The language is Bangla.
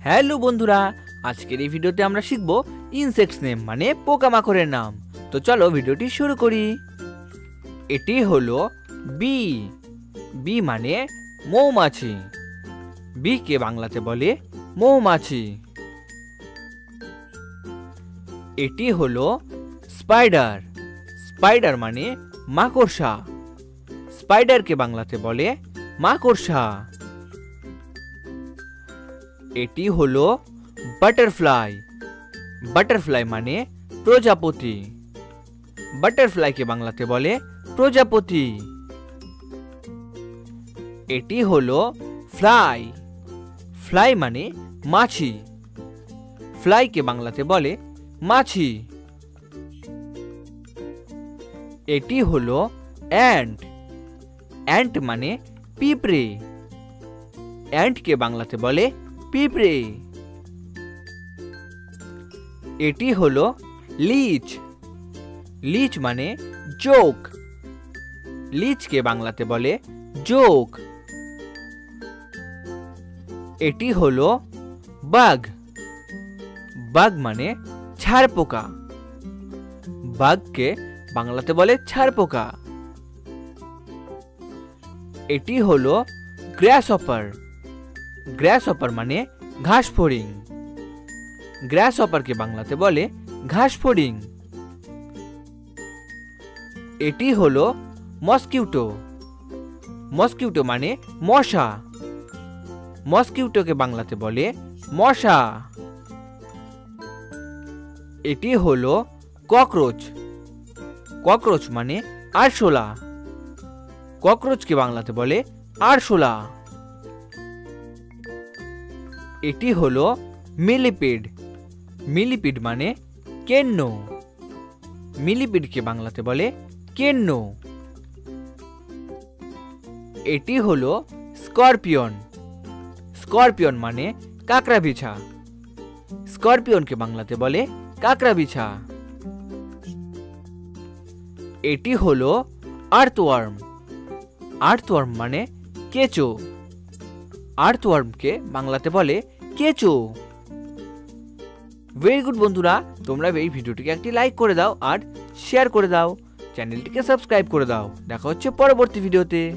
হ্যালো বন্ধুরা, আজকের এই ভিডিওতে আমরা শিখব ইনসেক্টস নেম মানে পোকামাকড়ের নাম। তো চলো ভিডিওটি শুরু করি। এটি হলো বি। বি মানে মৌমাছি। বি কে বাংলাতে বলে মৌমাছি। এটি হলো স্পাইডার। স্পাইডার মানে মাকড়সা। স্পাইডারকে বাংলাতে বলে মাকড়সা। এটি হলো বাটারফ্লাই। বাটারফ্লাই মানে প্রজাপতি। বাটারফ্লাইকে বাংলাতে বলে প্রজাপতি। এটি হলো ফ্লাই। ফ্লাই মানে মাছি। ফ্লাইকে বাংলাতে বলে মাছি। এটি হলো অ্যান্ট। অ্যান্ট মানে পিঁপড়ে। অ্যান্টকে বাংলাতে বলে পিঁপড়ে। এটি হলো লিচ। লিচ মানে জোক। লিচকে বাংলাতে বলে জোক। এটি হলো বাগ। বাগ মানে ছারপোকা। বাগকে বাংলাতে বলে ছারপোকা। এটি হলো গ্রাসহপার। গ্রাসহপার মানে ঘাসফড়িং। গ্রাসহপারকে বাংলাতে বলে ঘাসফড়িং। এটি হলো মসকিউটো। মসকিউটো মানে মশা। মসকিউটোকে বাংলাতে বলে মশা। এটি হলো ককরোচ। ককরোচ মানে আরশোলা। ককরোচকে বাংলাতে বলে আরশোলা। এটি হলো মিলিপিড। মিলিপিড মানে কেন্ন। মিলিপিডকে বাংলাতে বলে কেন্ন। এটি হলো স্করপিয়ন। স্করপিয়ন মানে কাকড়া বিছা। স্করপিয়নকে বাংলাতে বলে কাকড়া বিছা। এটি হলো আর্থওয়ার্ম। আর্থওয়ার্ম মানে কেঁচো। আর্থওয়ার্মকে বাংলাতে বলে কেঁচো। ভেরি গুড বন্ধুরা, তোমরা এই ভিডিওটিকে একটি লাইক করে দাও আর শেয়ার করে দাও। চ্যানেলটিকে সাবস্ক্রাইব করে দাও। দেখা হচ্ছে পরবর্তী ভিডিওতে।